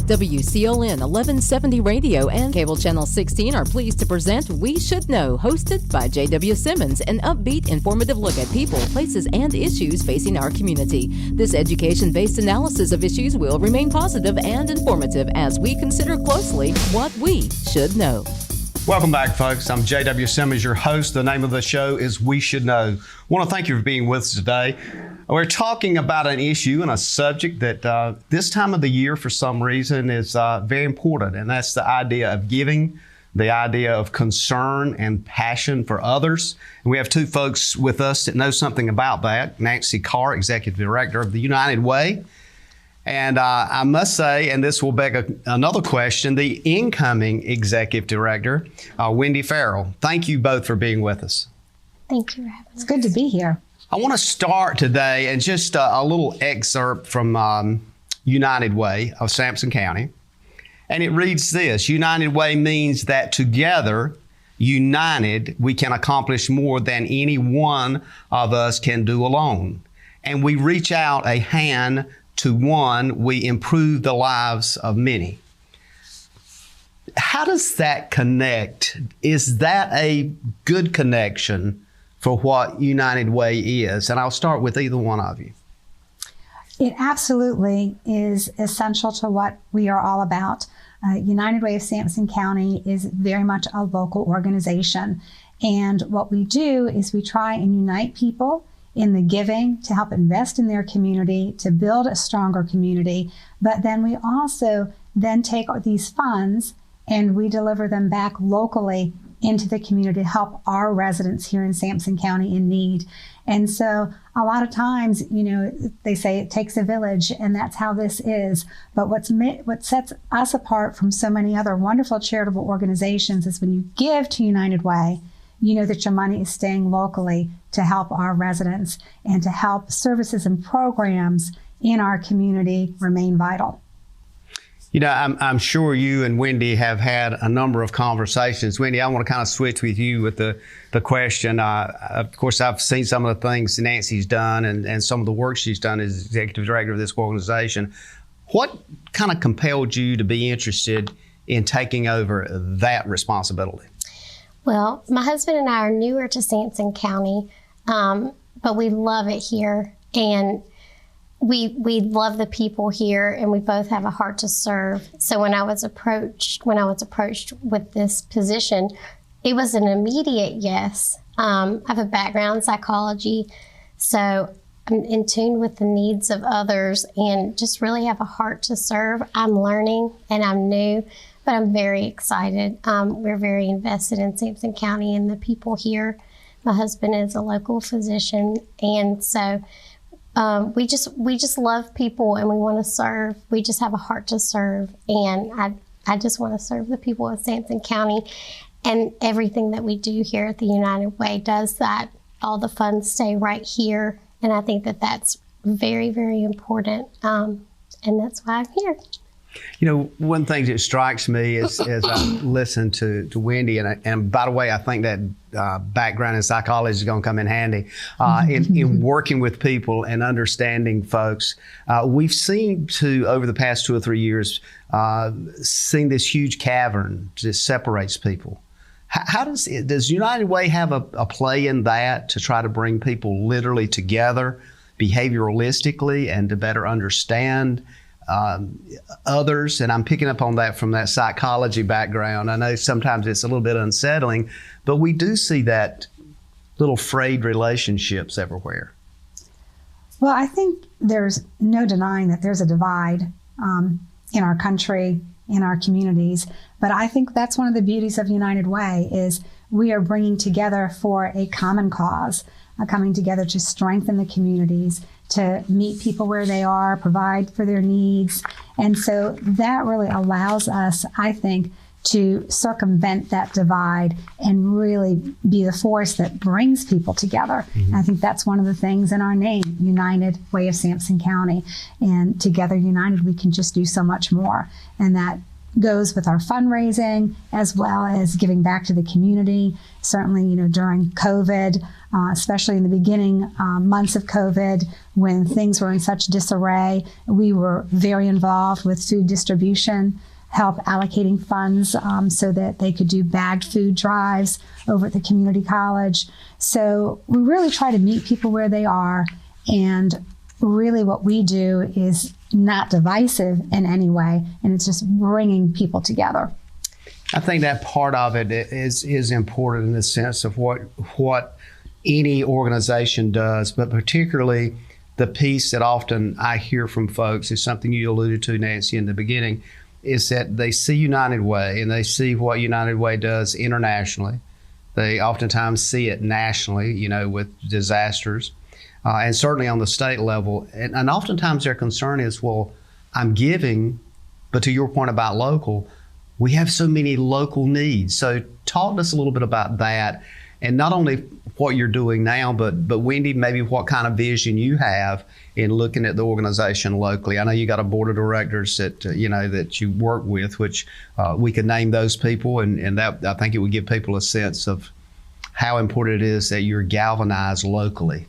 WCLN 1170 Radio and Cable Channel 16 are pleased to present We Should Know, hosted by J.W. Simmons, an upbeat, informative look at people, places, and issues facing our community. This education-based analysis of issues will remain positive and informative as we consider closely what we should know. Welcome back, folks. I'm J.W. Simmons, your host. The name of the show is We Should Know. I want to thank you for being with us today. We're talking about an issue and a subject that this time of the year, for some reason, is very important, and that's the idea of giving, the idea of concern and passion for others. And we have two folks with us that know something about that. Nancy Carr, Executive Director of the United Way. And I must say, and this will beg another question, the incoming Executive Director, Wendi Ferrell. Thank you both for being with us. Thank you for having us. It's good to be here. I want to start today and just a little excerpt from United Way of Sampson County. And it reads this: United Way means that together, united, we can accomplish more than any one of us can do alone. And we reach out a hand to one, we improve the lives of many. How does that connect? Is that a good connection for what United Way is? And I'll start with either one of you. It absolutely is essential to what we are all about. United Way of Sampson County is very much a local organization. And what we do is we try and unite people in the giving to help invest in their community, to build a stronger community. But then we also then take these funds and we deliver them back locally into the community to help our residents here in Sampson County in need. And so a lot of times, they say it takes a village, and that's how this is. But what sets us apart from so many other wonderful charitable organizations is when you give to United Way, you know that your money is staying locally to help our residents and to help services and programs in our community remain vital. I'm sure you and Wendi have had a number of conversations. Wendi, I want to kind of switch with you with the question. Of course, I've seen some of the things Nancy's done and some of the work she's done as Executive Director of this organization. What kind of compelled you to be interested in taking over that responsibility? Well, my husband and I are newer to Sampson County, but we love it here. And we love the people here, and we both have a heart to serve. So when I was approached with this position, it was an immediate yes. I have a background in psychology, so I'm in tune with the needs of others and just really have a heart to serve. I'm learning and I'm new, but I'm very excited. We're very invested in Sampson County and the people here. My husband is a local physician, and so we just love people and we want to serve. We just have a heart to serve, and I just want to serve the people of Sampson County, and everything that we do here at the United Way does that. All the funds stay right here, and I think that that's very, very important, and that's why I'm here. One thing that strikes me as I listen to Wendi, and by the way, I think that background in psychology is going to come in handy in working with people and understanding folks. We've seen over the past 2 or 3 years, seen this huge cavern that separates people. How does United Way have a play in that to try to bring people literally together behavioralistically and to better understand others? And I'm picking up on that from that psychology background. I know sometimes it's a little bit unsettling, but we do see that little frayed relationships everywhere. Well, I think there's no denying that there's a divide in our country, in our communities. But I think that's one of the beauties of United Way is we are bringing together for a common cause, coming together to strengthen the communities, to meet people where they are, provide for their needs. And so that really allows us, I think, to circumvent that divide and really be the force that brings people together. Mm-hmm. I think that's one of the things in our name, United Way of Sampson County. And together united, we can just do so much more. And that goes with our fundraising as well as giving back to the community. Certainly, during COVID, especially in the beginning months of COVID, when things were in such disarray, we were very involved with food distribution, help allocating funds so that they could do bagged food drives over at the community college. So we really try to meet people where they are, and really what we do is not divisive in any way, and it's just bringing people together. I think that part of it is important in the sense of what any organization does, but particularly the piece that often I hear from folks is something you alluded to, Nancy, in the beginning, is that they see United Way and they see what United Way does internationally. They oftentimes see it nationally, with disasters, and certainly on the state level. And oftentimes their concern is, well, I'm giving, but to your point about local, we have so many local needs. So talk to us a little bit about that, and not only what you're doing now, but Wendi, maybe what kind of vision you have in looking at the organization locally. I know you got a board of directors that that you work with, which we could name those people, and that I think it would give people a sense of how important it is that you're galvanized locally.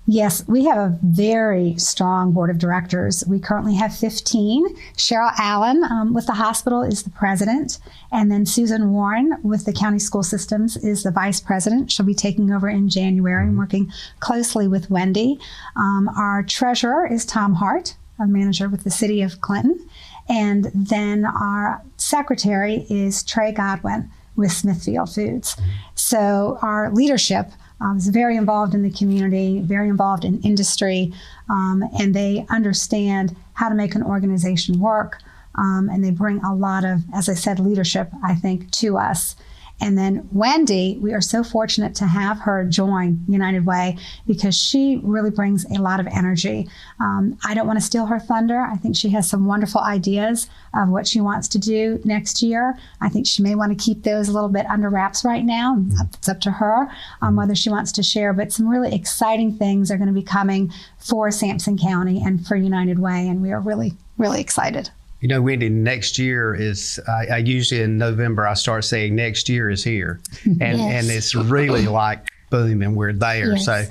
Yes, we have a very strong board of directors. We currently have 15. Cheryl Allen with the hospital is the president, and then Susan Warren with the county school systems is the vice president. She'll be taking over in January and working closely with Wendi. Our treasurer is Tom Hart, a manager with the city of Clinton, and then our secretary is Trey Godwin with Smithfield Foods. So our leadership is very involved in the community, very involved in industry, and they understand how to make an organization work, and they bring a lot of, as I said, leadership, I think, to us. And then Wendi, we are so fortunate to have her join United Way because she really brings a lot of energy. I don't want to steal her thunder. I think she has some wonderful ideas of what she wants to do next year. I think she may want to keep those a little bit under wraps right now. It's up to her whether she wants to share, but some really exciting things are going to be coming for Sampson County and for United Way, and we are really, really excited. Wendi, next year is, I usually in November, I start saying next year is here. And it's really like, boom, and we're there. Yes. So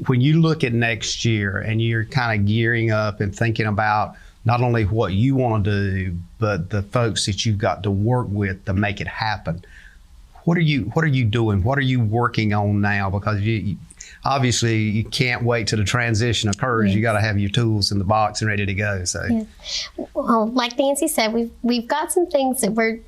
when you look at next year and you're kind of gearing up and thinking about not only what you want to do, but the folks that you've got to work with to make it happen, what are you doing? What are you working on now? Because obviously you can't wait till the transition occurs. Yes. You got to have your tools in the box and ready to go. So, yes. Well, like Nancy said, we've got some things that we're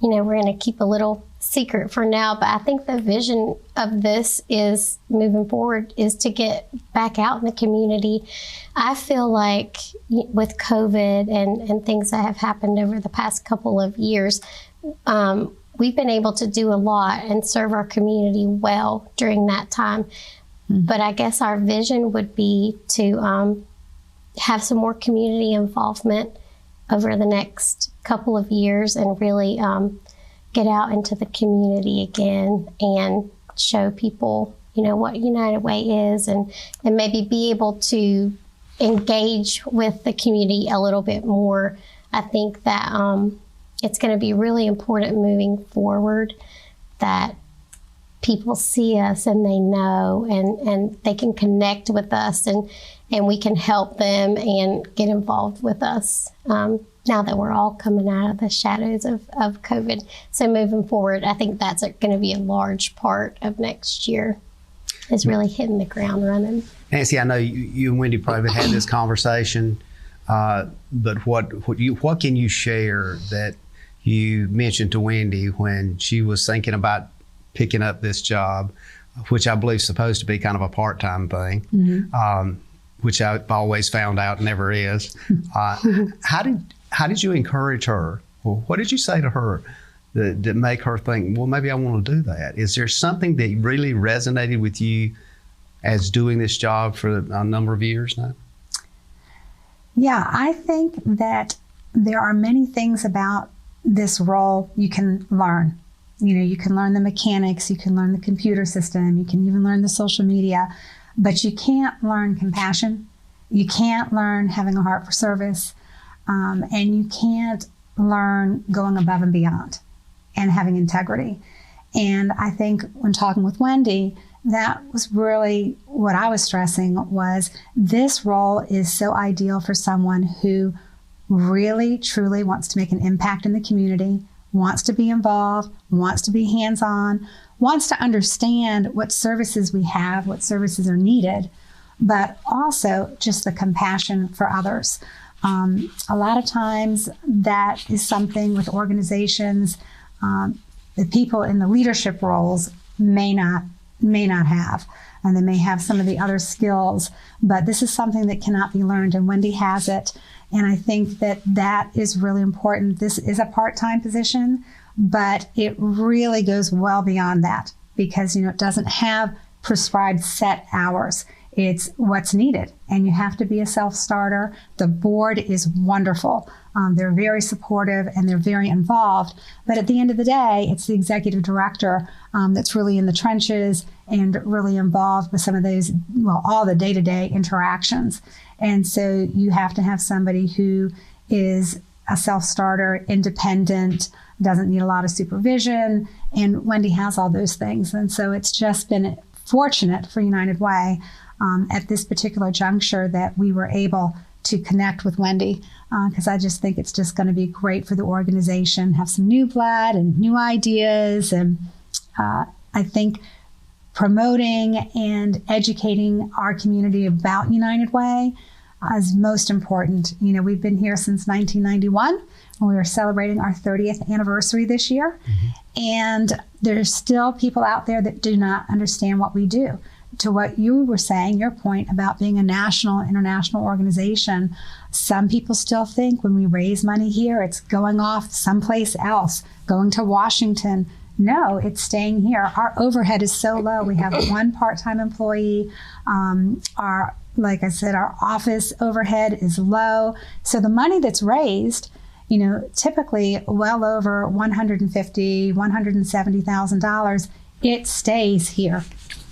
going to keep a little secret for now. But I think the vision of this is moving forward is to get back out in the community. I feel like with COVID and things that have happened over the past couple of years, we've been able to do a lot and serve our community well during that time. But I guess our vision would be to have some more community involvement over the next couple of years and really get out into the community again and show people, what United Way is and maybe be able to engage with the community a little bit more. I think that it's going to be really important moving forward that people see us and they know and they can connect with us and we can help them and get involved with us now that we're all coming out of the shadows of COVID. So moving forward, I think that's going to be a large part of next year is really hitting the ground running. Nancy, I know you and Wendi probably had this conversation, but what can you share that you mentioned to Wendi when she was thinking about picking up this job, which I believe is supposed to be kind of a part-time thing, which I've always found out never is. How did you encourage her? Or what did you say to her that make her think, well, maybe I want to do that? Is there something that really resonated with you as doing this job for a number of years now? Yeah, I think that there are many things about this role you can learn. You can learn the mechanics, you can learn the computer system, you can even learn the social media, but you can't learn compassion. You can't learn having a heart for service. and you can't learn going above and beyond and having integrity. And I think when talking with Wendi, that was really what I was stressing, was this role is so ideal for someone who really, truly wants to make an impact in the community, wants to be involved, wants to be hands-on, wants to understand what services we have, what services are needed, but also just the compassion for others. A lot of times that is something with organizations, the people in the leadership roles may not have, and they may have some of the other skills, but this is something that cannot be learned, and Wendi has it. And I think that is really important. This is a part-time position, but it really goes well beyond that, because it doesn't have prescribed set hours. It's what's needed, and you have to be a self-starter. The board is wonderful. They're very supportive and they're very involved. But at the end of the day, it's the executive director that's really in the trenches and really involved with some of those, all the day-to-day interactions. And so you have to have somebody who is a self-starter, independent, doesn't need a lot of supervision, and Wendi has all those things. And so it's just been fortunate for United Way at this particular juncture that we were able to connect with Wendi, because I just think it's just going to be great for the organization, have some new blood and new ideas. And I think promoting and educating our community about United Way is most important. We've been here since 1991, and we are celebrating our 30th anniversary this year. Mm-hmm. And there's still people out there that do not understand what we do. To what you were saying, your point about being a national, international organization, some people still think when we raise money here, it's going off someplace else, going to Washington. No, it's staying here. Our overhead is so low. We have one part-time employee. Like I said, our office overhead is low. So the money that's raised, typically well over $150,000, $170,000, it stays here.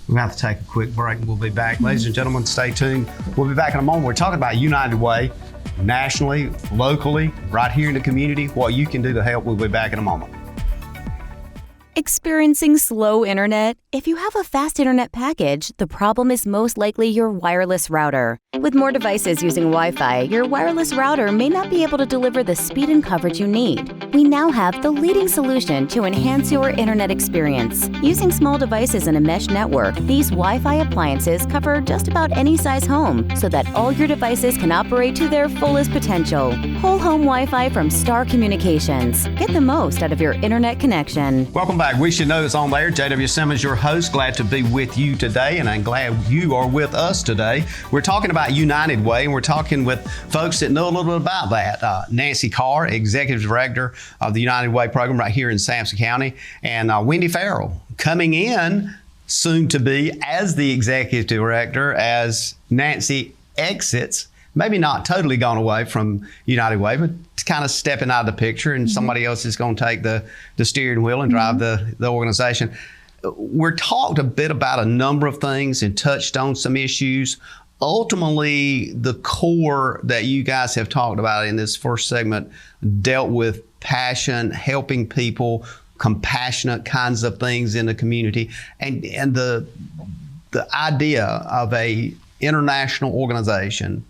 We're going to have to take a quick break and we'll be back. Ladies and gentlemen, stay tuned. We'll be back in a moment. We're talking about United Way, nationally, locally, right here in the community, what you can do to help. We'll be back in a moment. Experiencing slow internet? If you have a fast internet package, the problem is most likely your wireless router. With more devices using Wi-Fi, your wireless router may not be able to deliver the speed and coverage you need. We now have the leading solution to enhance your internet experience. Using small devices in a mesh network, these Wi-Fi appliances cover just about any size home, so that all your devices can operate to their fullest potential. Whole home Wi-Fi from Star Communications. Get the most out of your internet connection. Welcome back. We Should Know is on there. J.W. Simmons, your host. Glad to be with you today, and I'm glad you are with us today. We're talking about United Way, and we're talking with folks that know a little bit about that. Nancy Carr, Executive Director of the United Way program right here in Sampson County, and Wendi Ferrell coming in soon to be as the Executive Director as Nancy exits. Maybe not totally gone away from United Way, but kind of stepping out of the picture, and somebody else is going to take the steering wheel and drive the organization. We're talked a bit about a number of things and touched on some issues. Ultimately, the core that you guys have talked about in this first segment dealt with passion, helping people, compassionate kinds of things in the community, and the idea of a international organization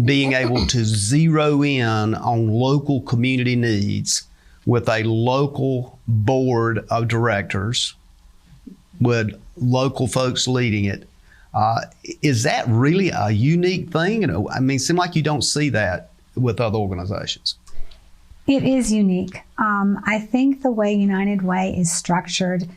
being able to zero in on local community needs with a local board of directors with local folks leading it. Is that really a unique thing? I mean, it seems like you don't see that with other organizations. It is unique. I think the way United Way is structured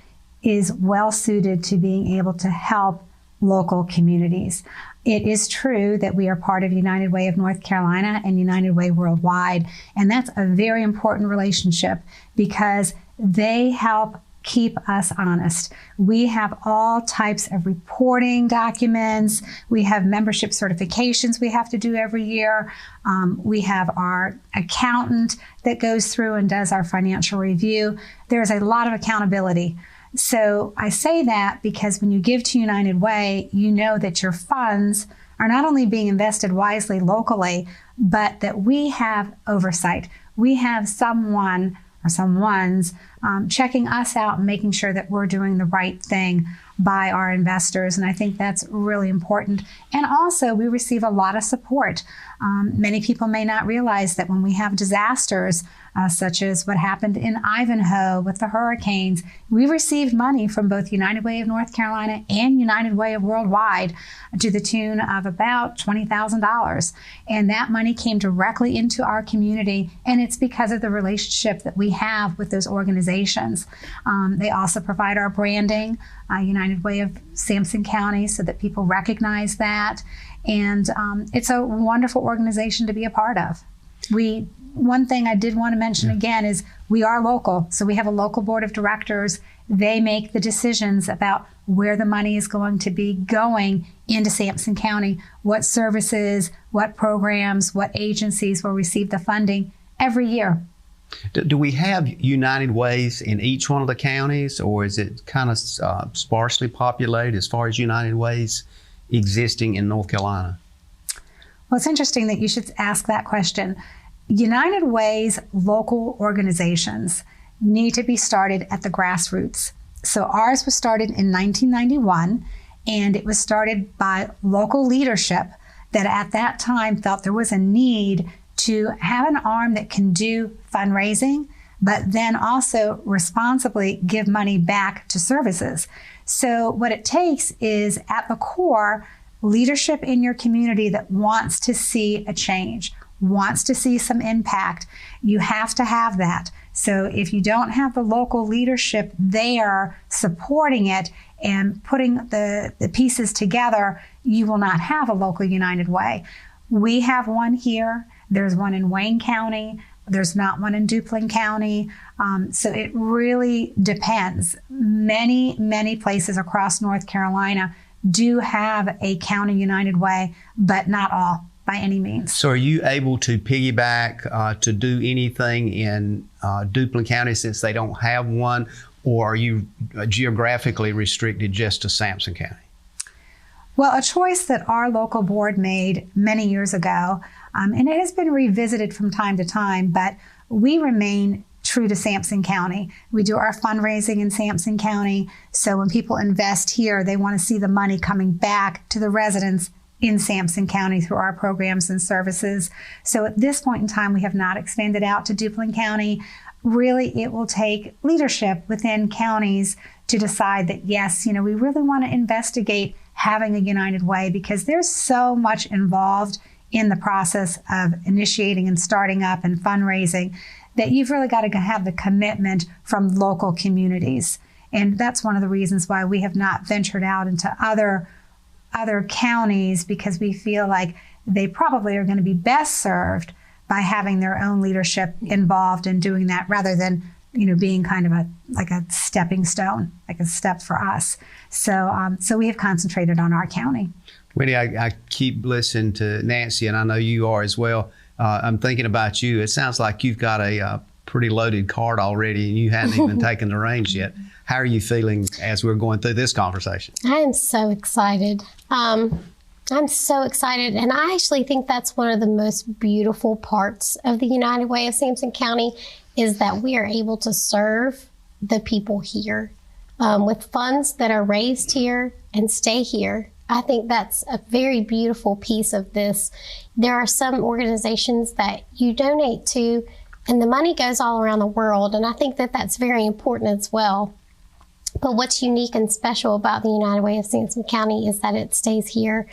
is well suited to being able to help local communities. It is true that we are part of United Way of North Carolina and United Way Worldwide, and that's a very important relationship because they help keep us honest. We have all types of reporting documents. We have membership certifications we have to do every year. We have our accountant that goes through and does our financial review. There's a lot of accountability. So I say that because when you give to United Way, you know that your funds are not only being invested wisely locally, but that we have oversight. We have someone or someone's checking us out and making sure that we're doing the right thing by our investors. And I think that's really important. And also, we receive a lot of support. Many people may not realize that when we have disasters, such as what happened in Ivanhoe with the hurricanes, we received money from both United Way of North Carolina and United Way of Worldwide to the tune of about $20,000. And that money came directly into our community, and it's because of the relationship that we have with those organizations. They also provide our branding, United Way of Sampson County, so that people recognize that. And it's a wonderful organization to be a part of. One thing I did want to mention again is we are local. So we have a local board of directors. They make the decisions about where the money is going to be going into Sampson County, what services, what programs, what agencies will receive the funding every year. Do we have United Ways in each one of the counties, or is it kind of sparsely populated as far as United Ways existing in North Carolina? Well, it's interesting that you should ask that question. United Way's local organizations need to be started at the grassroots. So ours was started in 1991, and it was started by local leadership that at that time felt there was a need to have an arm that can do fundraising, but then also responsibly give money back to services. So what it takes is, at the core, leadership in your community that wants to see a change, wants to see some impact. You have to have that. So if you don't have the local leadership there supporting it and putting the pieces together, you will not have a local United Way. We have one here. There's one in Wayne County. There's not one in Duplin County. So it really depends. Many places across North Carolina do have a county United Way, but not all by any means. So are you able to piggyback to do anything in Duplin County since they don't have one, or are you geographically restricted just to Sampson County? Well, a choice that our local board made many years ago, and it has been revisited from time to time, but we remain true to Sampson County. We do our fundraising in Sampson County, so when people invest here, they want to see the money coming back to the residents in Sampson County through our programs and services. So at this point in time, we have not expanded out to Duplin County. Really, it will take leadership within counties to decide that, yes, we really want to investigate having a United Way, because there's so much involved in the process of initiating and starting up and fundraising that you've really got to have the commitment from local communities. And that's one of the reasons why we have not ventured out into other counties, because we feel like they probably are going to be best served by having their own leadership involved in doing that, rather than being kind of like a stepping stone, like a step for us. So we have concentrated on our county. Wendi, I keep listening to Nancy, and I know you are as well. I'm thinking about you. It sounds like you've got a pretty loaded card already, and you hadn't even taken the reins yet. How are you feeling as we're going through this conversation? I am so excited. I'm so excited, and I actually think that's one of the most beautiful parts of the United Way of Sampson County, is that we are able to serve the people here with funds that are raised here and stay here. I think that's a very beautiful piece of this. There are some organizations that you donate to, and the money goes all around the world, and I think that that's very important as well. But what's unique and special about the United Way of Sampson County is that it stays here,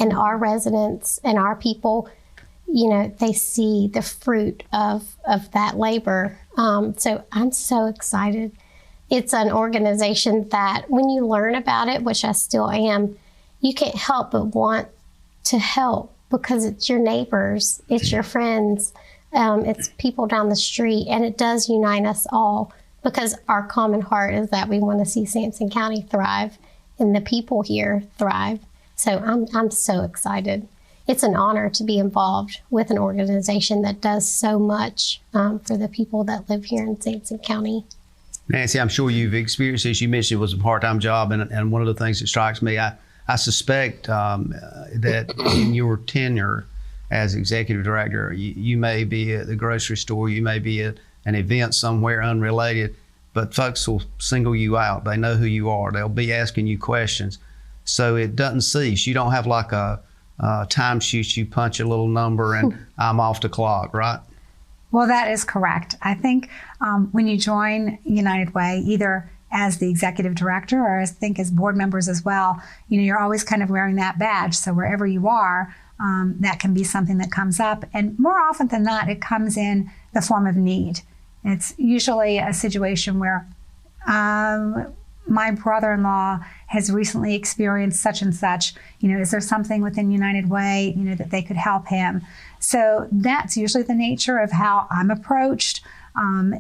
and our residents and our people, they see the fruit of that labor. So I'm so excited. It's an organization that when you learn about it, which I still am, you can't help but want to help, because it's your neighbors, it's your friends, it's people down the street, and it does unite us all, because our common heart is that we want to see Sampson County thrive and the people here thrive. So I'm so excited. It's an honor to be involved with an organization that does so much for the people that live here in Sampson County. Nancy, I'm sure you've experienced this. You mentioned it was a part-time job, and one of the things that strikes me, I I suspect that in your tenure as executive director, you may be at the grocery store, you may be at an event somewhere unrelated, but folks will single you out. They know who you are. They'll be asking you questions. So it doesn't cease. You don't have like a time sheet, you punch a little number and I'm off the clock, right? Well, that is correct. I think when you join United Way, either as the executive director or I think as board members as well, you're always kind of wearing that badge. So wherever you are, that can be something that comes up. And more often than not, it comes in the form of need. It's usually a situation where my brother-in-law has recently experienced such and such. Is there something within United Way, that they could help him? So that's usually the nature of how I'm approached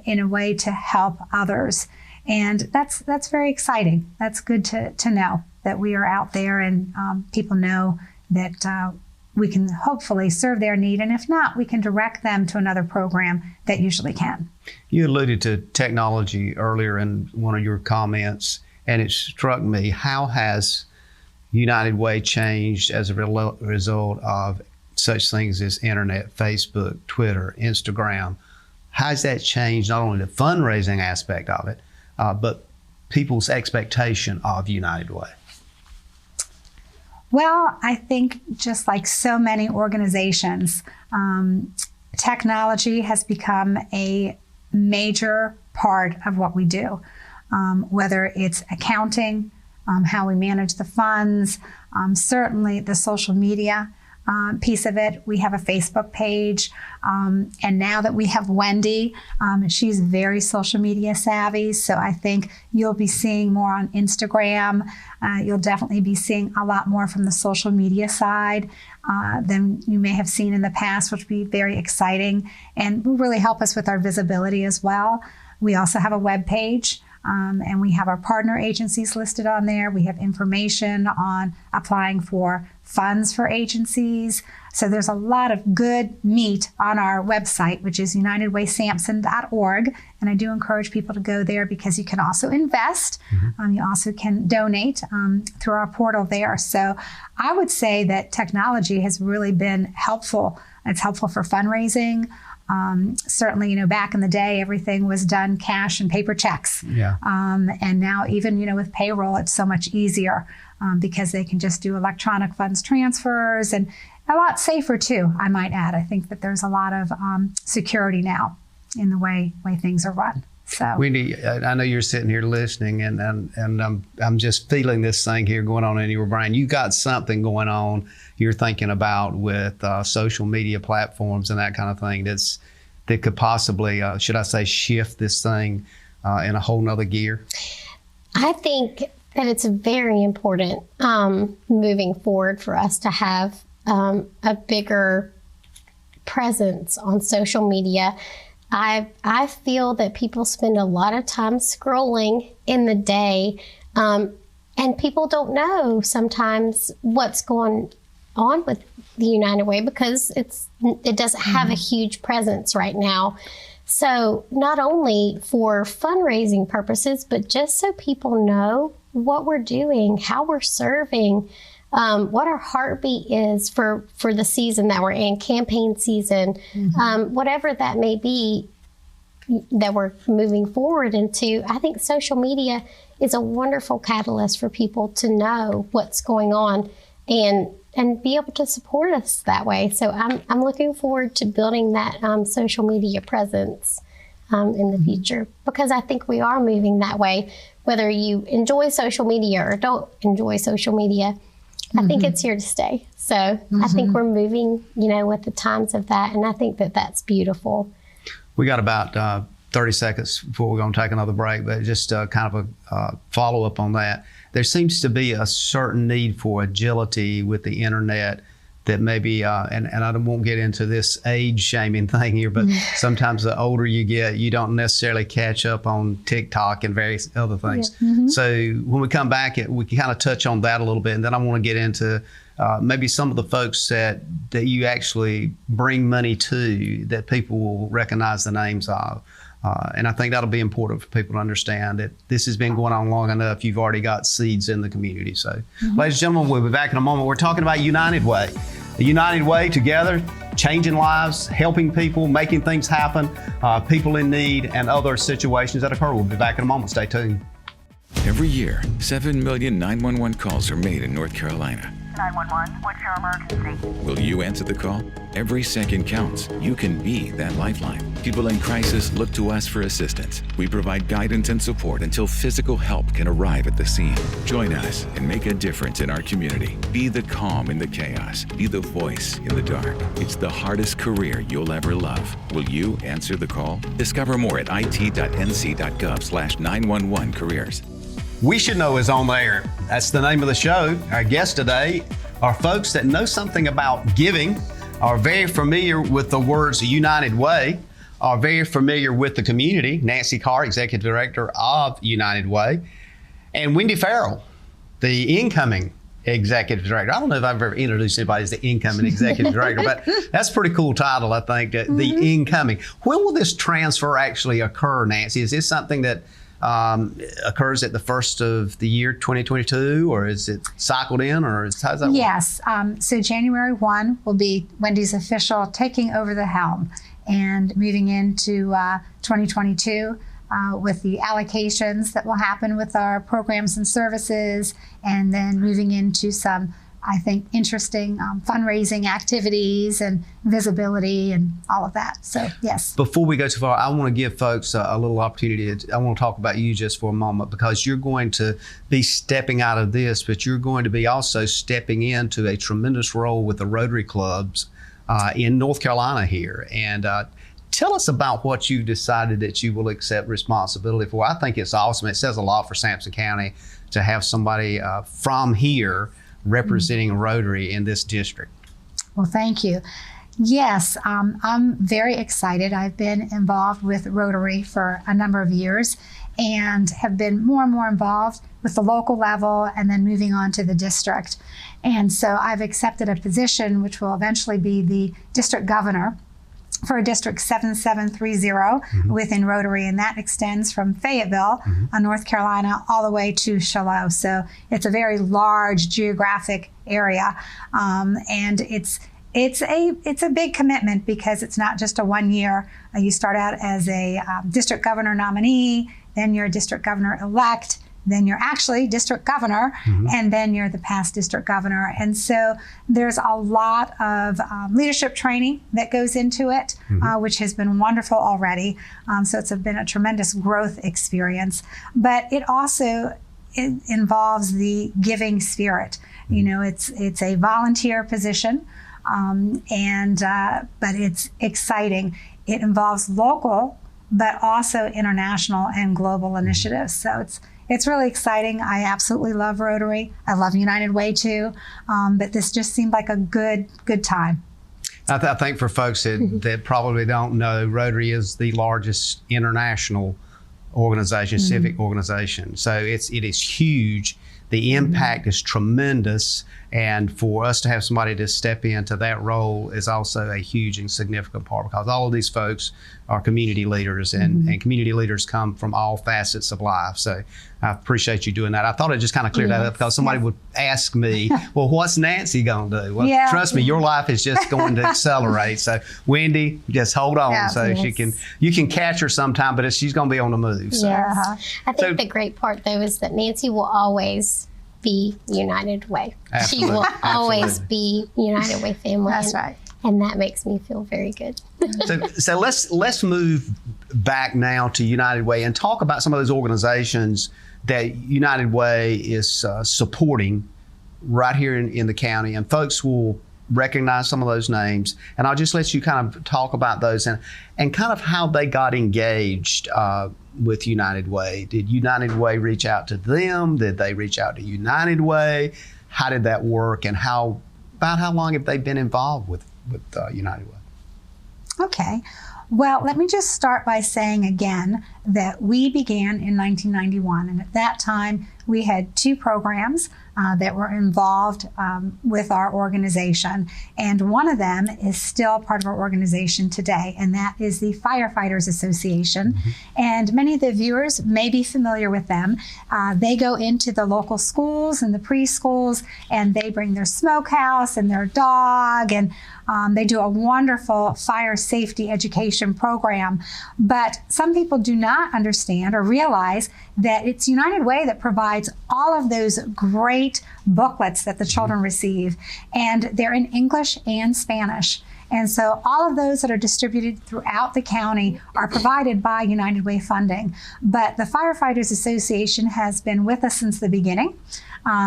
in a way to help others. And that's very exciting. That's good to know that we are out there and people know that we can hopefully serve their need. And if not, we can direct them to another program that usually can. You alluded to technology earlier in one of your comments, and it struck me, how has United Way changed as a result of such things as internet, Facebook, Twitter, Instagram? How has that changed not only the fundraising aspect of it, but people's expectation of United Way? Well, I think just like so many organizations, technology has become a major part of what we do, whether it's accounting, how we manage the funds, certainly the social media piece of it. We have a Facebook page, and now that we have Wendy, she's very social media savvy, so I think you'll be seeing more on Instagram. You'll definitely be seeing a lot more from the social media side than you may have seen in the past, which would be very exciting and will really help us with our visibility as well. We also have a web page. And we have our partner agencies listed on there. We have information on applying for funds for agencies. So there's a lot of good meat on our website, which is unitedwaysampson.org. And I do encourage people to go there because you can also invest. You also can donate through our portal there. So I would say that technology has really been helpful. It's helpful for fundraising. Certainly, back in the day, everything was done cash and paper checks. Yeah. And now even, with payroll, it's so much easier because they can just do electronic funds transfers and a lot safer too, I might add. I think that there's a lot of security now in the way things are run. So, Wendy, I know you're sitting here listening, and I'm just feeling this thing here going on in your brain. You got something going on you're thinking about with social media platforms and that kind of thing that could possibly, should I say, shift this thing in a whole nother gear? I think that it's very important moving forward for us to have a bigger presence on social media. I feel that people spend a lot of time scrolling in the day, and people don't know sometimes what's going on with the United Way because it doesn't have a huge presence right now. So not only for fundraising purposes, but just so people know what we're doing, how we're serving, what our heartbeat is for the season that we're in, campaign season, whatever that may be that we're moving forward into. I think social media is a wonderful catalyst for people to know what's going on and be able to support us that way. So I'm looking forward to building that social media presence in the future, because I think we are moving that way. Whether you enjoy social media or don't enjoy social media, I think it's here to stay. So I think we're moving, with the times of that, and I think that that's beautiful. We got about 30 seconds before we're going to take another break, but just kind of a follow-up on that. There seems to be a certain need for agility with the internet that maybe, and I won't get into this age-shaming thing here, but sometimes the older you get, you don't necessarily catch up on TikTok and various other things. So when we come back, we can kind of touch on that a little bit, and then I want to get into maybe some of the folks that you actually bring money to that people will recognize the names of. And I think that'll be important for people to understand that this has been going on long enough. You've already got seeds in the community. So, ladies and gentlemen, we'll be back in a moment. We're talking about United Way. The United Way, together, changing lives, helping people, making things happen, people in need, and other situations that occur. We'll be back in a moment. Stay tuned. Every year, 7 million 911 calls are made in North Carolina. 911, what's your emergency? Will you answer the call? Every second counts. You can be that lifeline. People in crisis look to us for assistance. We provide guidance and support until physical help can arrive at the scene. Join us and make a difference in our community. Be the calm in the chaos. Be the voice in the dark. It's the hardest career you'll ever love. Will you answer the call? Discover more at it.nc.gov/911careers. We Should Know is on there. That's the name of the show. Our guests today are folks that know something about giving, are very familiar with the words United Way, are very familiar with the community. Nancy Carr, Executive Director of United Way, and Wendi Ferrell, the incoming Executive Director. I don't know if I've ever introduced anybody as the incoming Executive Director, but that's a pretty cool title, I think, the incoming. When will this transfer actually occur, Nancy? Is this something that occurs at the first of the year 2022, or is it cycled in, or how does that work? Yes. So January 1 will be Wendy's official taking over the helm and moving into 2022 with the allocations that will happen with our programs and services, and then moving into some, I think, interesting fundraising activities and visibility and all of that. So, yes. Before we go too far, I want to give folks a little opportunity. I want to talk about you just for a moment, because you're going to be stepping out of this, but you're going to be also stepping into a tremendous role with the Rotary Clubs in North Carolina here. And tell us about what you've decided that you will accept responsibility for. I think it's awesome. It says a lot for Sampson County to have somebody from here representing Rotary in this district. Well, thank you. Yes, I'm very excited. I've been involved with Rotary for a number of years and have been more and more involved with the local level and then moving on to the district. And so I've accepted a position which will eventually be the district governor for District 7730 within Rotary, and that extends from Fayetteville, North Carolina, all the way to Shiloh. So it's a very large geographic area, and it's a big commitment, because it's not just a 1 year. You start out as a district governor nominee, then you're a district governor elect, then you're actually district governor, and then you're the past district governor. And so there's a lot of leadership training that goes into it, which has been wonderful already. So it's been a tremendous growth experience. But it also involves the giving spirit. You know, it's a volunteer position, but it's exciting. It involves local, but also international and global initiatives. So it's really exciting. I absolutely love Rotary. I love United Way too, but this just seemed like a good time. I think for folks that probably don't know, Rotary is the largest international organization, civic organization. So it is huge. The impact is tremendous, and for us to have somebody to step into that role is also a huge and significant part, because all of these folks are community leaders, and community leaders come from all facets of life. So I appreciate you doing that. I thought I'd just kind of clear that up, because somebody would ask me, well, what's Nancy going to do? Well, trust me, your life is just going to accelerate. So Wendi, just hold on. You can catch her sometime, but she's going to be on the move. So. I think the great part, though, is that Nancy will always be United Way. Absolutely. She will always be United Way family. That's right. And that makes me feel very good. So let's move back now to United Way and talk about some of those organizations that United Way is supporting right here in the county, and folks will recognize some of those names. And I'll just let you kind of talk about those and kind of how they got engaged with United Way. Did United Way reach out to them? Did they reach out to United Way? How did that work? And about how long have they been involved with United Way? Okay. Well, let me just start by saying again that we began in 1991, and at that time we had 2 programs that were involved with our organization. And one of them is still part of our organization today, and that is the Firefighters Association. And many of the viewers may be familiar with them. They go into the local schools and the preschools, and they bring their smokehouse and their dog, and they do a wonderful fire safety education program. But some people do not understand or realize that it's United Way that provides all of those great booklets that the children receive, and they're in English and Spanish. And so all of those that are distributed throughout the county are provided by United Way funding. But the Firefighters Association has been with us since the beginning.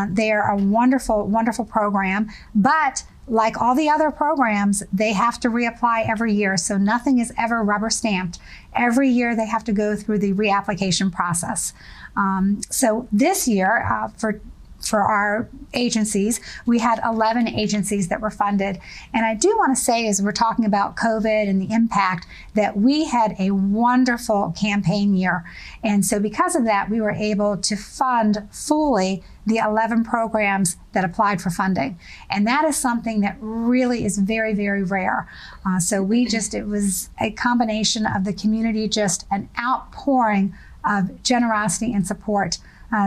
They're a wonderful, wonderful program, but like all the other programs, they have to reapply every year, so nothing is ever rubber stamped. Every year they have to go through the reapplication process. So this year, for our agencies, we had 11 agencies that were funded. And I do want to say, as we're talking about COVID and the impact, that we had a wonderful campaign year. And so because of that, we were able to fund fully the 11 programs that applied for funding. And that is something that really is very, very rare. So it was a combination of the community, just an outpouring of generosity and support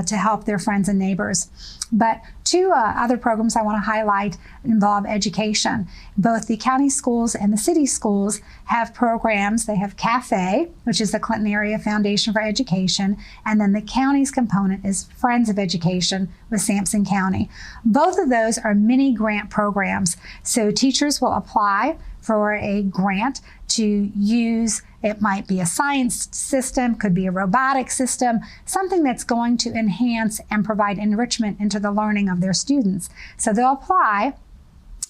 to help their friends and neighbors. But 2 other programs I want to highlight involve education. Both the county schools and the city schools have programs. They have CAFE, which is the Clinton Area Foundation for Education, and then the county's component is Friends of Education with Sampson County. Both of those are mini grant programs. So teachers will apply for a grant to use. It might be a science system, could be a robotic system, something that's going to enhance and provide enrichment into the learning of their students. So they'll apply,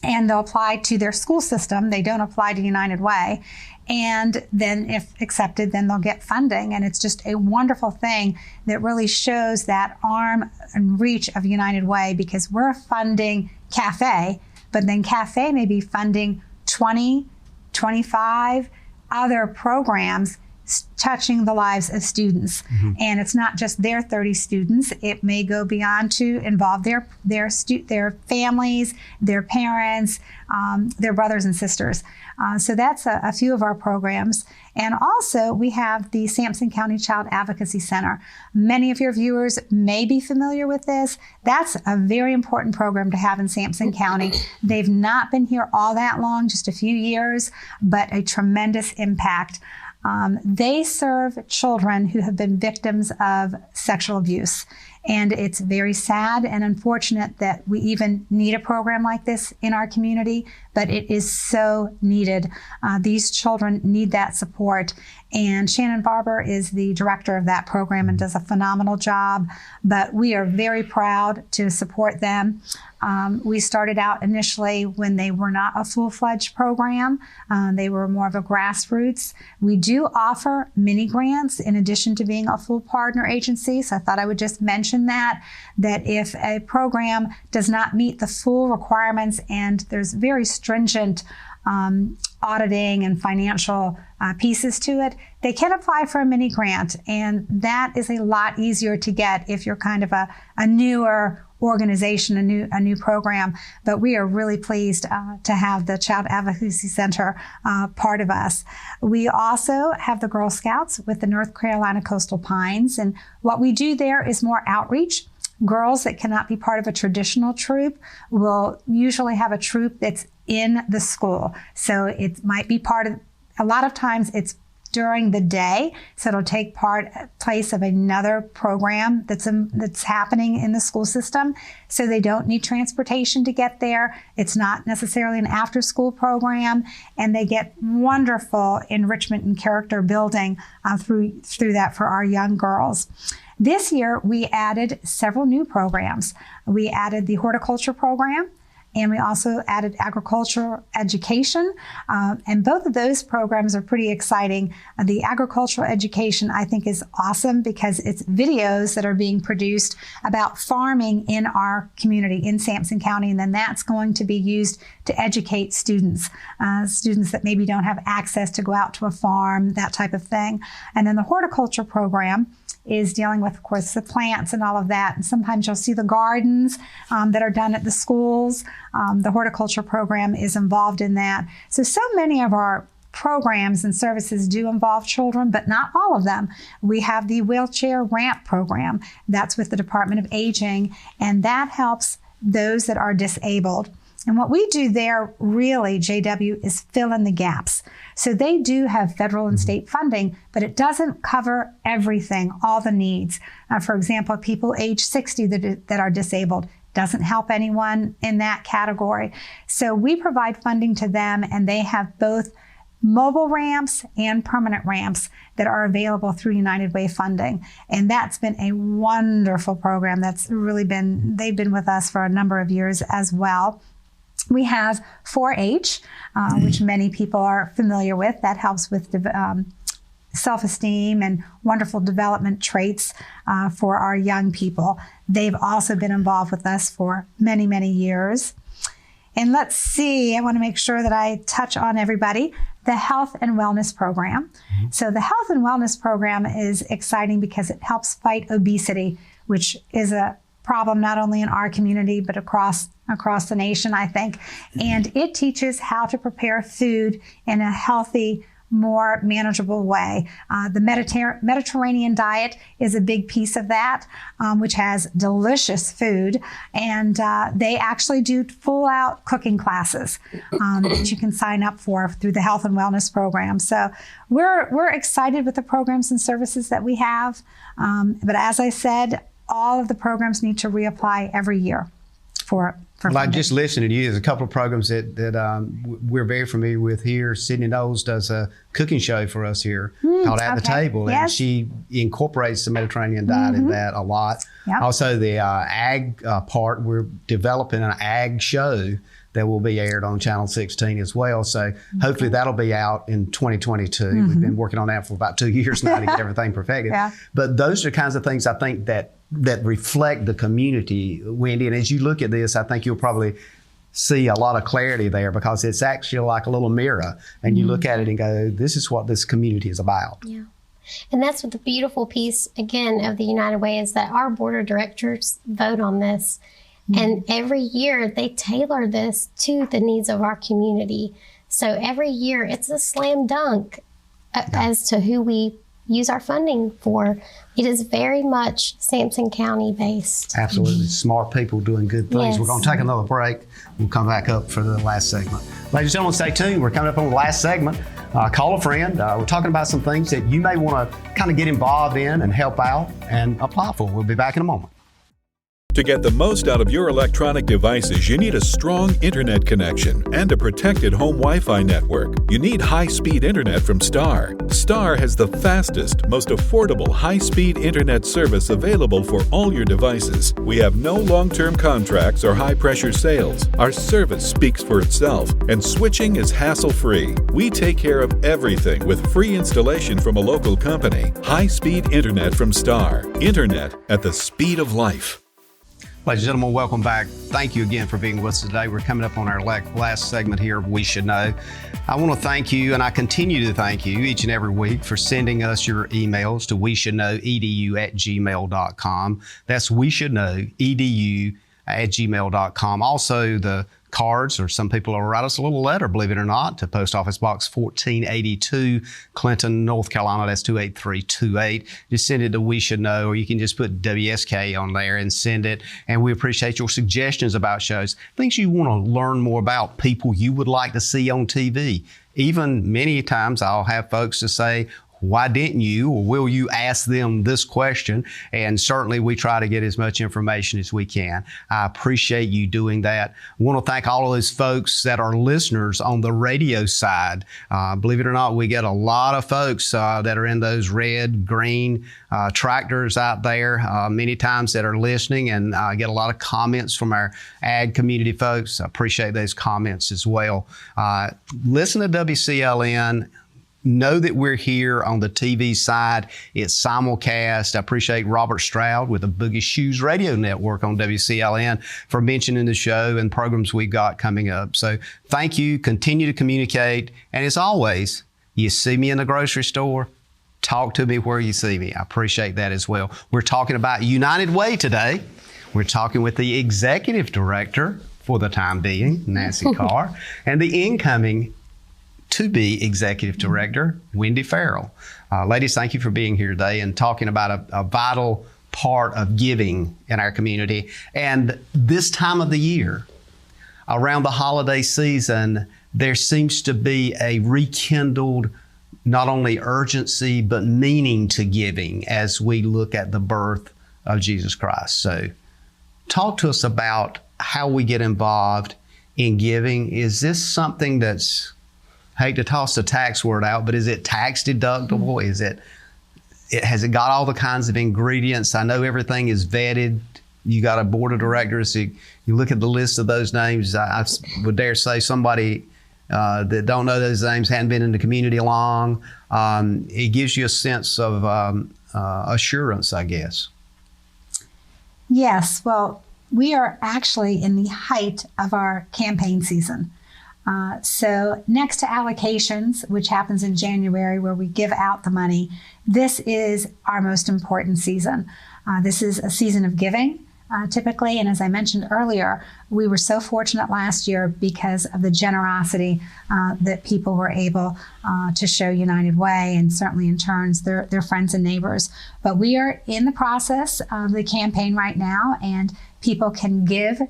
and they'll apply to their school system. They don't apply to United Way. And then if accepted, then they'll get funding. And it's just a wonderful thing that really shows that arm and reach of United Way, because we're funding CAFE, but then CAFE may be funding 20, 25 other programs touching the lives of students. And it's not just their 30 students. It may go beyond to involve their families, their parents, their brothers and sisters. So that's a few of our programs. And also we have the Sampson County Child Advocacy Center. Many of your viewers may be familiar with this. That's a very important program to have in Sampson County. They've not been here all that long, just a few years, but a tremendous impact. They serve children who have been victims of sexual abuse. And it's very sad and unfortunate that we even need a program like this in our community, but it is so needed. These children need that support. And Shannon Barber is the director of that program and does a phenomenal job, but we are very proud to support them. We started out initially when they were not a full-fledged program. They were more of a grassroots. We do offer mini grants in addition to being a full partner agency. So I thought I would just mention that if a program does not meet the full requirements, and there's very stringent auditing and financial pieces to it, they can apply for a mini grant. And that is a lot easier to get if you're kind of a newer organization, a new program. But we are really pleased to have the Child Advocacy Center part of us. We also have the Girl Scouts with the North Carolina Coastal Pines. And what we do there is more outreach. Girls that cannot be part of a traditional troop will usually have a troop that's in the school. So it might be a lot of times it's during the day, so it'll take place of another program that's happening in the school system. So they don't need transportation to get there. It's not necessarily an after-school program, and they get wonderful enrichment and character building through that for our young girls. This year, we added several new programs. We added the horticulture program, and we also added agricultural education. And both of those programs are pretty exciting. The agricultural education, I think, is awesome because it's videos that are being produced about farming in our community in Sampson County. And then that's going to be used to educate students that maybe don't have access to go out to a farm, that type of thing. And then the horticulture program is dealing with, of course, the plants and all of that. And sometimes you'll see the gardens that are done at the schools. The horticulture program is involved in that. So many of our programs and services do involve children, but not all of them. We have the wheelchair ramp program. That's with the Department of Aging, and that helps those that are disabled. And what we do there really, JW, is fill in the gaps. So they do have federal and state funding, but it doesn't cover everything, all the needs. For example, people age 60 that are disabled doesn't help anyone in that category. So we provide funding to them, and they have both mobile ramps and permanent ramps that are available through United Way funding. And that's been a wonderful program. They've been with us for a number of years as well. We have 4-H, which many people are familiar with. That helps with self-esteem and wonderful development traits for our young people. They've also been involved with us for many, many years. And let's see, I want to make sure that I touch on everybody. The Health and Wellness Program. So the Health and Wellness Program is exciting because it helps fight obesity, which is a problem not only in our community, but across the nation, I think. And it teaches how to prepare food in a healthy, more manageable way. The Mediterranean diet is a big piece of that, which has delicious food. And they actually do full-out cooking classes that you can sign up for through the Health and Wellness Program. So we're excited with the programs and services that we have. But as I said, all of the programs need to reapply every year for Like just listening to you, there's a couple of programs that we're very familiar with here. Sydney Knowles does a cooking show for us here called At the Table, and she incorporates the Mediterranean diet in that a lot. Yep. Also, the ag part, we're developing an ag show that will be aired on Channel 16 as well. So hopefully that'll be out in 2022. We've been working on that for about 2 years now to get everything perfected. But those are the kinds of things I think that reflect the community, Wendy. And as you look at this, I think you'll probably see a lot of clarity there, because it's actually like a little mirror, and you look at it and go, this is what this community is about. Yeah. And that's what the beautiful piece, again, of the United Way is that our board of directors vote on this. And every year they tailor this to the needs of our community. So every year it's a slam dunk as to who we use our funding for. It is very much Sampson County based. Absolutely. Smart people doing good things. Yes. We're going to take another break. We'll come back up for the last segment. Ladies and gentlemen, stay tuned. We're coming up on the last segment. Call a friend. We're talking about some things that you may want to kind of get involved in and help out and apply for. We'll be back in a moment. To get the most out of your electronic devices, you need a strong internet connection and a protected home Wi-Fi network. You need high-speed internet from Star. Star has the fastest, most affordable high-speed internet service available for all your devices. We have no long-term contracts or high-pressure sales. Our service speaks for itself, and switching is hassle-free. We take care of everything with free installation from a local company. High-speed internet from Star. Internet at the speed of life. Ladies and gentlemen, welcome back. Thank you again for being with us today. We're coming up on our last segment here of We Should Know. I want to thank you, and I continue to thank you each and every week for sending us your emails to weshouldknowedu@gmail.com. That's weshouldknowedu@gmail.com. Also, the cards, or some people will write us a little letter, believe it or not, to Post Office Box 1482, Clinton, North Carolina. That's 28328. Just send it to We Should Know, or you can just put WSK on there and send it. And we appreciate your suggestions about shows, things you want to learn more about, people you would like to see on TV. Even many times I'll have folks to say, why didn't you, or will you ask them this question? And certainly we try to get as much information as we can. I appreciate you doing that. I want to thank all of those folks that are listeners on the radio side. Believe it or not, we get a lot of folks that are in those red, green tractors out there many times that are listening, and get a lot of comments from our ag community folks. I appreciate those comments as well. Listen to WCLN. Know that we're here on the TV side. It's simulcast. I appreciate Robert Stroud with the Boogie Shoes Radio Network on WCLN for mentioning the show and programs we've got coming up. So thank you. Continue to communicate. And as always, you see me in the grocery store, Talk to me where you see me. I appreciate that as well. We're talking about United Way today. We're talking with the executive director for the time being, Nancy Carr, and the incoming to-be executive director, Wendi Ferrell. Ladies, thank you for being here today and talking about a vital part of giving in our community. And this time of the year, around the holiday season, there seems to be a rekindled not only urgency, but meaning to giving as we look at the birth of Jesus Christ. So talk to us about how we get involved in giving. Is this something that's, I hate to toss the tax word out, but is it tax deductible? Has it got all the kinds of ingredients? I know everything is vetted. You got a board of directors. You look at the list of those names. I would dare say somebody that don't know those names, hadn't been in the community long. It gives you a sense of assurance, I guess. Yes, well, we are actually in the height of our campaign season. So next to allocations, which happens in January where we give out the money, this is our most important season. This is a season of giving. Typically, and as I mentioned earlier, we were so fortunate last year because of the generosity that people were able to show United Way, and certainly in turns their friends and neighbors. But we are in the process of the campaign right now, and people can give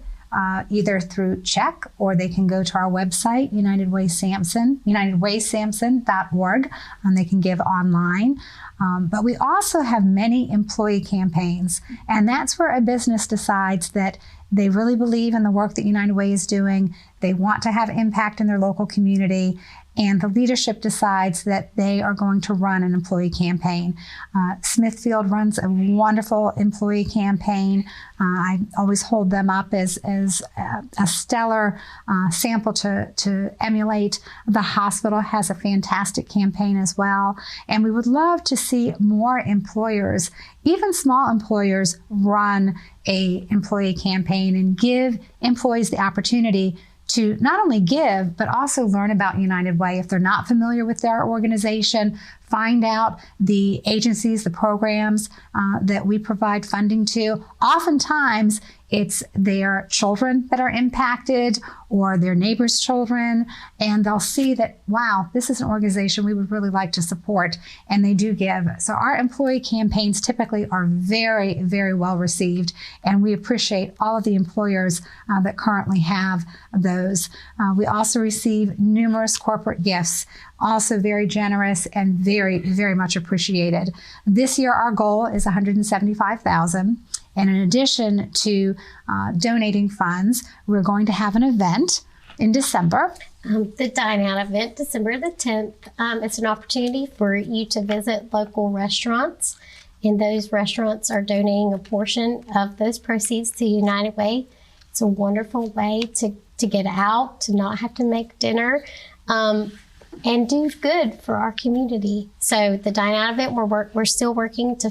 either through check, or they can go to our website, unitedwaysamson.org, and they can give online. But we also have many employee campaigns, and that's where a business decides that they really believe in the work that United Way is doing. They want to have impact in their local community, and the leadership decides that they are going to run an employee campaign. Smithfield runs a wonderful employee campaign. I always hold them up as a stellar sample to emulate. The hospital has a fantastic campaign as well. And we would love to see more employers, even small employers, run a employee campaign and give employees the opportunity to not only give, but also learn about United Way. If they're not familiar with our organization, find out the agencies, the programs that we provide funding to. Oftentimes, it's their children that are impacted or their neighbors' children, and they'll see that, wow, this is an organization we would really like to support, and they do give. So our employee campaigns typically are very, very well received, and we appreciate all of the employers that currently have those. We also receive numerous corporate gifts, also very generous and very, very much appreciated. This year, our goal is $175,000. And in addition to donating funds, we're going to have an event in December. The Dine Out event, December the 10th. It's an opportunity for you to visit local restaurants, and those restaurants are donating a portion of those proceeds to United Way. It's a wonderful way to get out, to not have to make dinner, and do good for our community. So the Dine Out event, we're still working to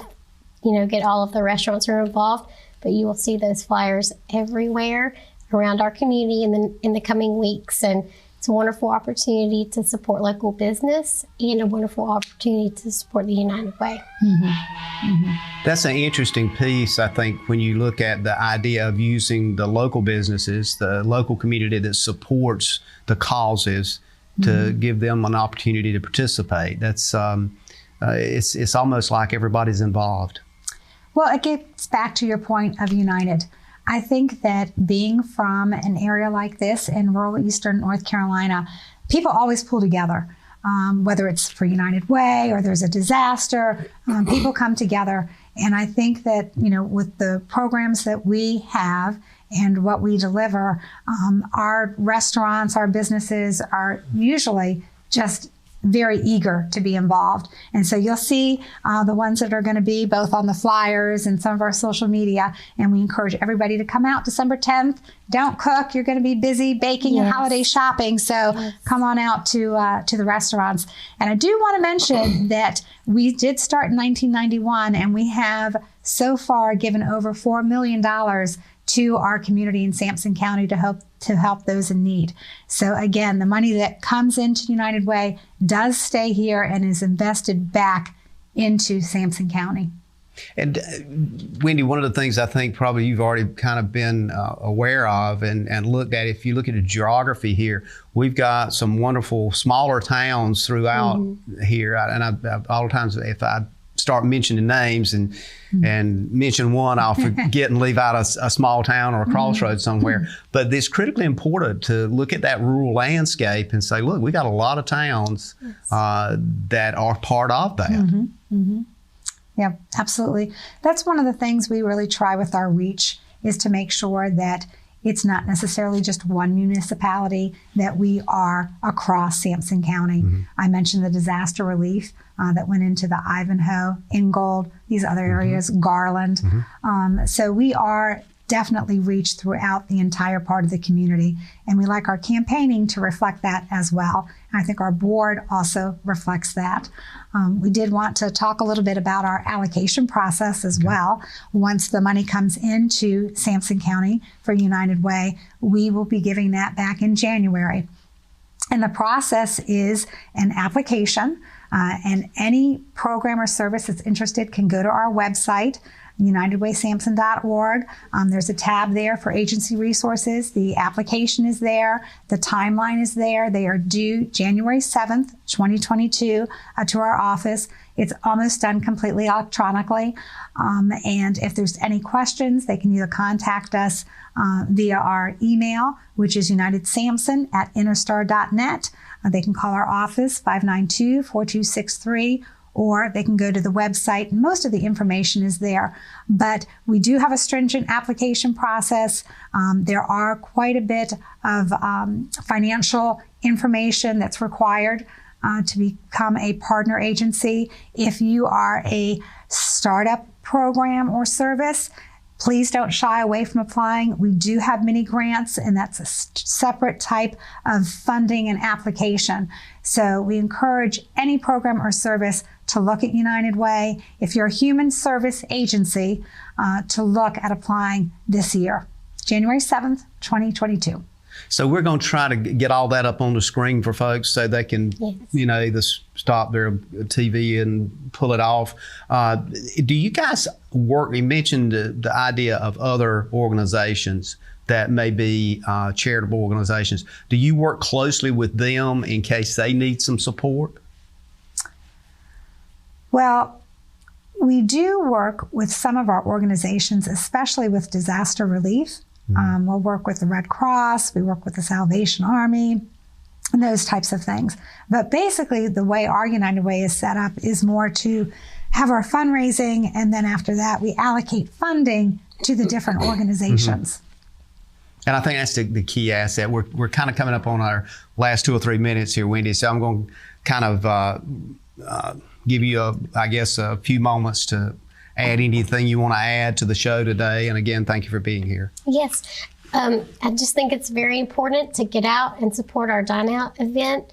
get all of the restaurants are involved, but you will see those flyers everywhere around our community in the coming weeks. And it's a wonderful opportunity to support local business and a wonderful opportunity to support the United Way. Mm-hmm. Mm-hmm. That's an interesting piece, I think, when you look at the idea of using the local businesses, the local community that supports the causes, to give them an opportunity to participate. That's it's almost like everybody's involved. Well, it gets back to your point of United. I think that being from an area like this in rural eastern North Carolina, people always pull together. Whether it's for United Way or there's a disaster, people come together. And I think that, with the programs that we have and what we deliver, our restaurants, our businesses are usually just very eager to be involved. And so you'll see the ones that are going to be both on the flyers and some of our social media. And we encourage everybody to come out December 10th. Don't cook. You're going to be busy baking and holiday shopping. So come on out to the restaurants. And I do want to mention that we did start in 1991, and we have so far given over $4 million to our community in Sampson County to help those in need. So again, the money that comes into United Way does stay here and is invested back into Sampson County. And Wendi, one of the things I think probably you've already kind of been aware of and looked at, if you look at the geography here, we've got some wonderful smaller towns throughout here. And I all the times if I start mentioning names and mention one, I'll forget and leave out a small town or a crossroads somewhere. But it's critically important to look at that rural landscape and say, look, we got a lot of towns that are part of that. Yeah, absolutely. That's one of the things we really try with our reach, is to make sure that it's not necessarily just one municipality, that we are across Sampson County. I mentioned the disaster relief that went into the Ivanhoe, Ingold, these other areas, Garland. So we are definitely reach throughout the entire part of the community. And we like our campaigning to reflect that as well. And I think our board also reflects that. We did want to talk a little bit about our allocation process as well. Once the money comes into Sampson County for United Way, we will be giving that back in January. And the process is an application, and any program or service that's interested can go to our website, unitedwaysampson.org. There's a tab there for agency resources. The application is there. The timeline is there. They are due January 7th, 2022 to our office. It's almost done completely electronically. And if there's any questions, they can either contact us via our email, which is unitedsampson@interstar.net. They can call our office, 592-4263, or they can go to the website. Most of the information is there, but we do have a stringent application process. There are quite a bit of financial information that's required to become a partner agency. If you are a startup program or service, please don't shy away from applying. We do have mini grants, and that's a separate type of funding and application. So we encourage any program or service to look at United Way. If you're a human service agency, to look at applying this year, January 7th, 2022. So we're going to try to get all that up on the screen for folks so they can, either stop their TV and pull it off. Do you guys work, you mentioned the idea of other organizations that may be charitable organizations. Do you work closely with them in case they need some support? Well, we do work with some of our organizations, especially with disaster relief. We'll work with the Red Cross, we work with the Salvation Army, and those types of things. But basically, the way our United Way is set up is more to have our fundraising, and then after that, we allocate funding to the different organizations. And I think that's the key asset. We're kind of coming up on our last 2 or 3 minutes here, Wendi, so I'm going to kind of give you, a few moments to add anything you want to add to the show today. And again, thank you for being here. Yes. I just think it's very important to get out and support our Dine Out event.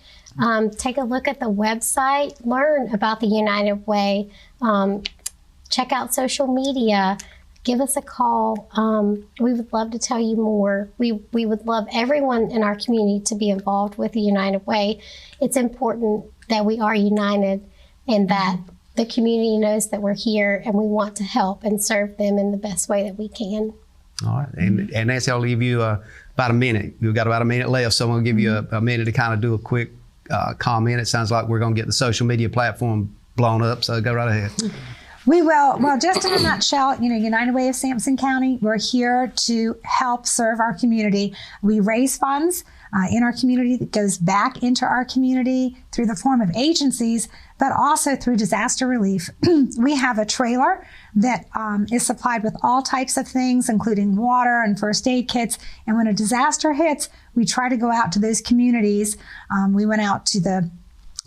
Take a look at the website, learn about the United Way, check out social media, give us a call. We would love to tell you more. We would love everyone in our community to be involved with the United Way. It's important that we are united and that the community knows that we're here and we want to help and serve them in the best way that we can. All right. And Nancy, I'll give you about a minute. We've got about a minute left, so I'm going to give you a minute to kind of do a quick comment. It sounds like we're going to get the social media platform blown up, so go right ahead. We will. Well, just in a nutshell, United Way of Sampson County, we're here to help serve our community. We raise funds in our community that goes back into our community through the form of agencies, but also through disaster relief. We have a trailer that is supplied with all types of things, including water and first aid kits. And when a disaster hits, we try to go out to those communities. We went out to the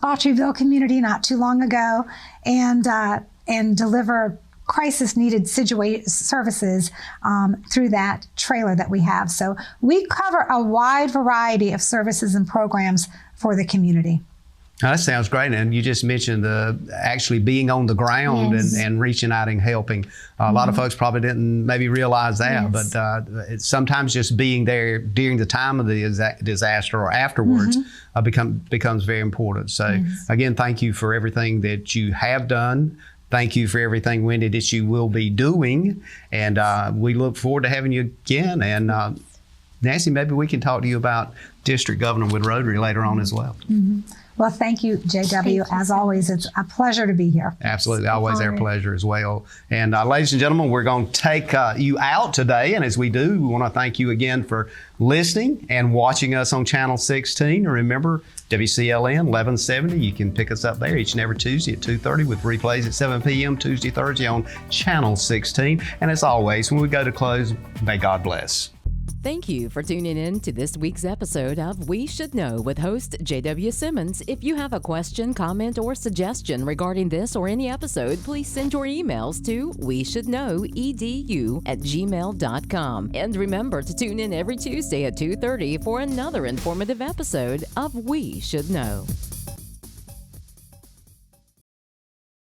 Autryville community not too long ago and deliver crisis-needed services through that trailer that we have. So we cover a wide variety of services and programs for the community. That sounds great. And you just mentioned the actually being on the ground Yes. and reaching out and helping. A lot of folks probably didn't maybe realize that, Yes. but it's sometimes just being there during the time of the disaster or afterwards becomes very important. So again, thank you for everything that you have done. Thank you for everything, Wendi, that you will be doing. And we look forward to having you again. And Nancy, maybe we can talk to you about District Governor with Rotary later on as well. Well, thank you, JW. As always, it's a pleasure to be here. Absolutely. Always our pleasure as well. And ladies and gentlemen, we're going to take you out today. And as we do, we want to thank you again for listening and watching us on Channel 16. And remember, WCLN 1170, you can pick us up there each and every Tuesday at 2:30 with replays at 7 p.m. Tuesday, Thursday on Channel 16. And as always, when we go to close, may God bless. Thank you for tuning in to this week's episode of We Should Know with host J.W. Simmons. If you have a question, comment, or suggestion regarding this or any episode, please send your emails to weshouldknowedu@gmail.com. And remember to tune in every Tuesday at 2:30 for another informative episode of We Should Know.